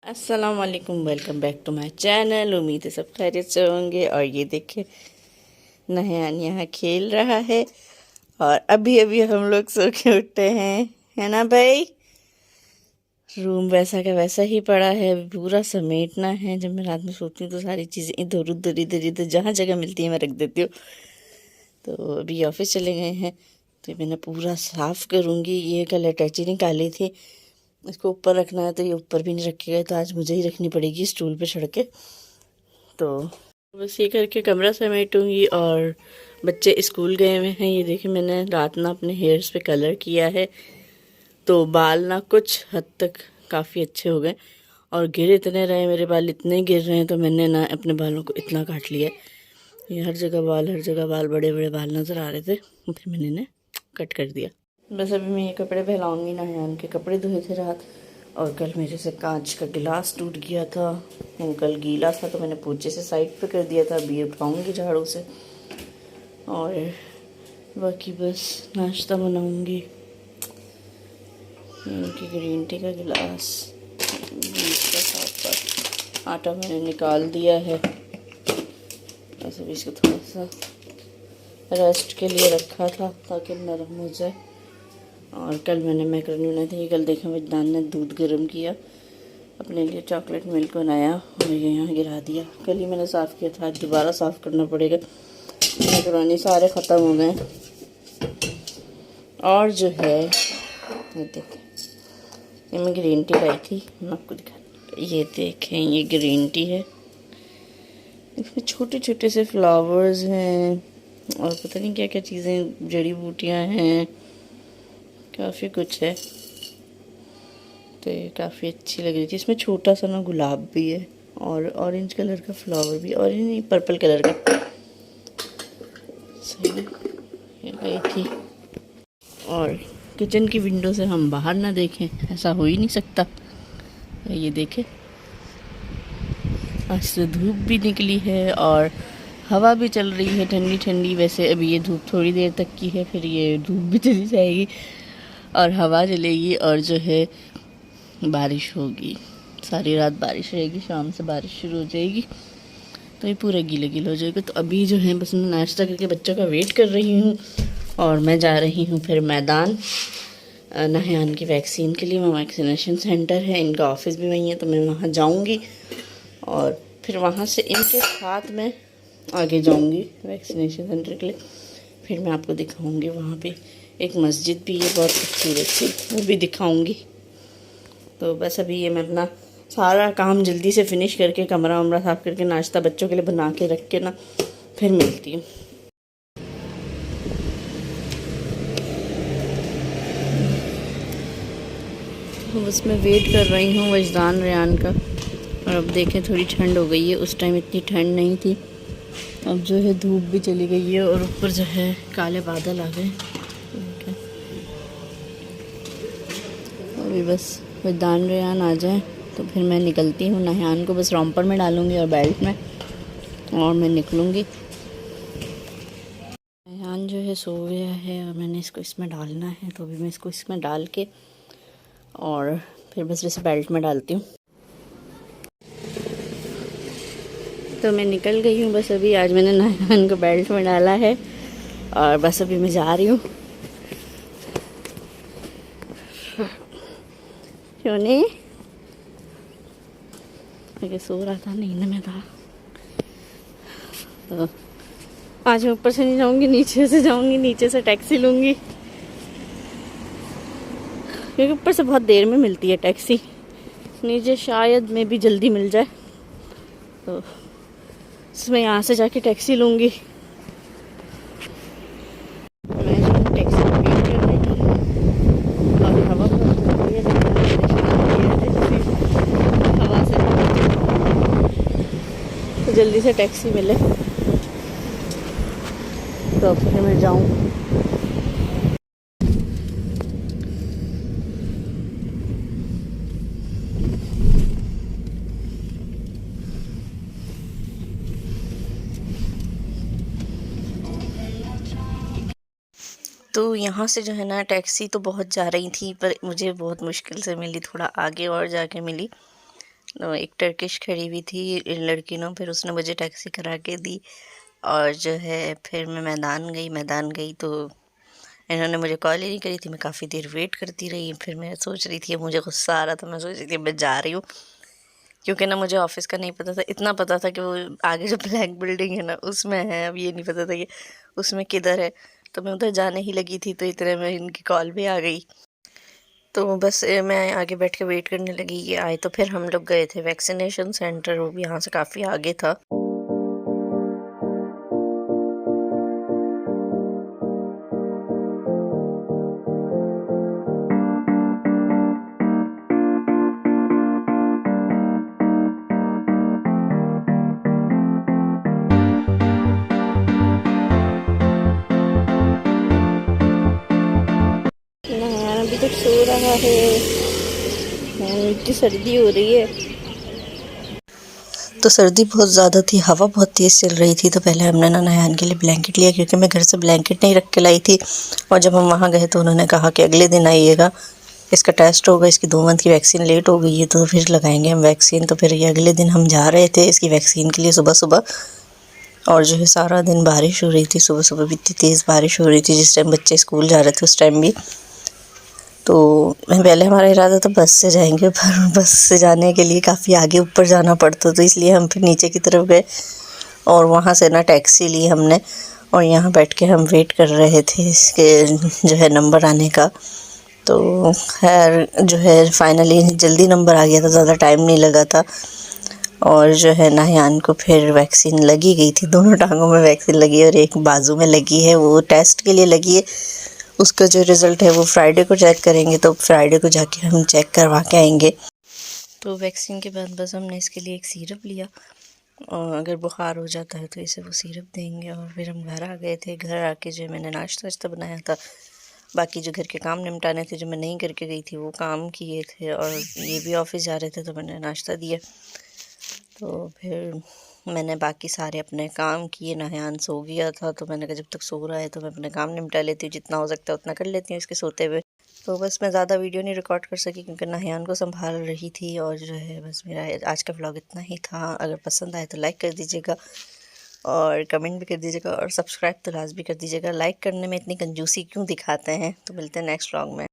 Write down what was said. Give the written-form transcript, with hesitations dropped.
अस्सलाम वालेकुम, welcome back to my channel. उम्मीद है सब खैरियत से होंगे। और ये देखिए नहान यहाँ खेल रहा है और अभी अभी हम लोग सो के उठे हैं, है ना भाई। रूम वैसा का वैसा ही पड़ा है, अभी पूरा समेटना है। जब मैं रात में सोती हूँ तो सारी चीज़ें इधर उधर इधर इधर जहाँ जगह मिलती है मैं रख देती हूँ। तो अभी ऑफिस चले गए हैं तो मैंने पूरा साफ़ करूँगी। ये कल अटैची निकाली थी, इसको ऊपर रखना है तो ये ऊपर भी नहीं रखी गई, तो आज मुझे ही रखनी पड़ेगी स्टूल पे चढ़ के। तो बस ये करके कमरा समेटूंगी। और बच्चे स्कूल गए हुए हैं। ये देखिए मैंने रात ना अपने हेयर्स पे कलर किया है, तो बाल ना कुछ हद तक काफ़ी अच्छे हो गए। और गिर इतने रहे, मेरे बाल इतने गिर रहे हैं, तो मैंने ना अपने बालों को इतना काट लिया। ये हर जगह बाल बड़े बड़े बाल नज़र आ रहे थे, फिर मैंने इन्हें कट कर दिया। बस अभी मैं ये कपड़े फैलाऊंगी ना, यहाँ के कपड़े धोए थे रात। और कल मेरे से कांच का गिलास टूट गया था, कल गीला था तो मैंने पोछे से साइड पे कर दिया था। अभी ये उठाऊँगी झाड़ू से और बाकी बस नाश्ता बनाऊँगी। इनकी ग्रीन टी का गिलास, बीच का साफ आटा मैंने निकाल दिया है। बस अभी इसको थोड़ा सा रेस्ट के लिए रखा था ताकि नरम हो जाए। और कल मैंने मैकरोनी बनाई थी। कल देखा वजदान ने दूध गर्म किया, अपने लिए चॉकलेट मिल्क बनाया और ये यहाँ गिरा दिया। कल ही मैंने साफ़ किया था, आज दोबारा साफ़ करना पड़ेगा। मैकरोनी सारे ख़त्म हो गए। और जो है ये देखें, ये मैं ग्रीन टी लाई थी, मैं आपको दिखा। ये देखें, ये ग्रीन टी है, इसमें छोटे छोटे से फ्लावर्स हैं और पता नहीं क्या क्या चीज़ें, जड़ी बूटियाँ हैं, काफ़ी कुछ है। तो ये काफ़ी अच्छी लग रही थी। इसमें छोटा सा ना गुलाब भी है और ऑरेंज कलर का फ्लावर भी, ऑरेंज नहीं पर्पल कलर का। सही ये गई थी। और किचन की विंडो से हम बाहर ना देखें, ऐसा हो ही नहीं सकता। ये देखें, आज तो धूप भी निकली है और हवा भी चल रही है ठंडी ठंडी। वैसे अभी ये धूप थोड़ी देर तक की है, फिर ये धूप भी चली जाएगी और हवा चलेगी और जो है बारिश होगी। सारी रात बारिश रहेगी, शाम से बारिश शुरू हो जाएगी तो ये पूरा गीला गीला हो जाएगा। तो अभी जो है बस मैं नाश्ता करके बच्चों का वेट कर रही हूँ और मैं जा रही हूँ फिर मैदान नहान की वैक्सीन के लिए। वहाँ वैक्सीनेशन सेंटर है, इनका ऑफिस भी वहीं है, तो मैं वहाँ जाऊँगी और फिर वहाँ से इनके साथ मैं आगे जाऊँगी वैक्सीनेशन सेंटर के लिए। फिर मैं आपको दिखाऊँगी, वहाँ पे एक मस्जिद भी है बहुत खूबसूरत सी, वो भी दिखाऊँगी। तो बस अभी ये मैं अपना सारा काम जल्दी से फिनिश करके कमरा वमरा साफ़ करके नाश्ता बच्चों के लिए बना के रख के ना फिर मिलती हूँ। तो बस मैं वेट कर रही हूँ वजदान रेहान का। और अब देखें थोड़ी ठंड हो गई है, उस टाइम इतनी ठंड नहीं थी। अब जो है धूप भी चली गई है और ऊपर जो है काले बादल आ गए। अभी बस वजदान रेहान आ जाए तो फिर मैं निकलती हूँ। नहान को बस रॉम्पर में डालूँगी और बेल्ट में, और मैं निकलूँगी। नहान जो है सो गया है और मैंने इसको इसमें डालना है, तो अभी मैं इसको इसमें डाल के और फिर बस इसे बेल्ट में डालती हूँ। तो मैं निकल गई हूँ बस अभी। आज मैंने नहान को बेल्ट में डाला है और बस अभी मैं जा रही हूँ। सोने मैं सो रहा था, नींद में था। तो आज मैं ऊपर से नहीं जाऊंगी, नीचे से जाऊंगी, नीचे से टैक्सी लूंगी क्योंकि ऊपर से बहुत देर में मिलती है टैक्सी, नीचे शायद में भी जल्दी मिल जाए। तो मैं यहाँ से जाके टैक्सी लूंगी। मैं जो टैक्सी वेट कर रही हूँ और हवा बहुत हो रही है, हवा से तो जल्दी से टैक्सी मिले तो फिर मैं जाऊँ। तो यहाँ से जो है ना टैक्सी तो बहुत जा रही थी, पर मुझे बहुत मुश्किल से मिली, थोड़ा आगे और जाके मिली। एक टर्किश खड़ी हुई थी लड़की ना, फिर उसने मुझे टैक्सी करा के दी और जो है फिर मैं मैदान गई तो इन्होंने मुझे कॉल ही नहीं करी थी। मैं काफ़ी देर वेट करती रही, फिर मैं सोच रही थी, मुझे गुस्सा आ रहा था, मैं सोच रही थी मैं जा रही हूँ, क्योंकि ना मुझे ऑफिस का नहीं पता था। इतना पता था कि वो आगे जो ब्लैक बिल्डिंग है ना उसमें है, अब ये नहीं पता था कि उसमें किधर है। तो मैं उधर जाने ही लगी थी, तो इतने में इनकी कॉल भी आ गई। तो बस मैं आगे बैठ के वेट करने लगी, ये आए तो फिर हम लोग गए थे वैक्सीनेशन सेंटर, वो भी यहाँ से काफ़ी आगे था। नहाया अभी तक सो रहा है, इतनी सर्दी हो रही है। तो सर्दी बहुत ज़्यादा थी, हवा बहुत तेज़ चल रही थी, तो पहले हमने ना नहान के लिए ब्लैंकेट लिया, क्योंकि मैं घर से ब्लैंकेट नहीं रख के लाई थी। और जब हम वहाँ गए तो उन्होंने कहा कि अगले दिन आइएगा, इसका टेस्ट होगा, इसकी 2 मंथ की वैक्सीन लेट हो गई है तो फिर लगाएंगे हम वैक्सीन। तो फिर ये अगले दिन हम जा रहे थे इसकी वैक्सीन के लिए सुबह सुबह, और जो है सारा दिन बारिश हो रही थी, सुबह सुबह भी इतनी तेज़ बारिश हो रही थी, जिस टाइम बच्चे स्कूल जा रहे थे उस टाइम भी। तो पहले हमारा इरादा था बस से जाएंगे, पर बस से जाने के लिए काफ़ी आगे ऊपर जाना पड़ता, तो इसलिए हम फिर नीचे की तरफ गए और वहाँ से ना टैक्सी ली हमने, और यहाँ बैठ के हम वेट कर रहे थे इसके जो है नंबर आने का। तो खैर जो है फाइनली जल्दी नंबर आ गया था, ज़्यादा टाइम नहीं लगा था। और जो है नाहियान को फिर वैक्सीन लगी गई थी, दोनों टांगों में वैक्सीन लगी है और एक बाजू में लगी है, वो टेस्ट के लिए लगी है। उसका जो रिज़ल्ट है वो फ्राइडे को चेक करेंगे, तो फ्राइडे को जाके हम चेक करवा के आएंगे। तो वैक्सीन के बाद बस हमने इसके लिए एक सिरप लिया, और अगर बुखार हो जाता है तो इसे वो सिरप देंगे। और फिर हम घर आ गए थे, घर आके जो मैंने नाश्ता वाश्ता बनाया था, बाकी जो घर के काम निपटाने थे जो मैं नहीं करके गई थी वो काम किए थे, और ये भी ऑफिस जा रहे थे तो मैंने नाश्ता दिया। तो फिर मैंने बाकी सारे अपने काम किए, नाहियान सो गया था तो मैंने कहा जब तक सो रहा है तो मैं अपने काम निपटा लेती हूँ, जितना हो सकता है उतना कर लेती हूँ इसके सोते हुए। तो बस मैं ज़्यादा वीडियो नहीं रिकॉर्ड कर सकी क्योंकि नाहियान को संभाल रही थी। और जो है बस मेरा आज का व्लॉग इतना ही था। अगर पसंद आए तो लाइक कर दीजिएगा और कमेंट भी कर दीजिएगा और सब्सक्राइब तो लाजमी कर दीजिएगा। लाइक करने में इतनी कंजूसी क्यों दिखाते हैं। तो मिलते हैं नेक्स्ट व्लॉग में।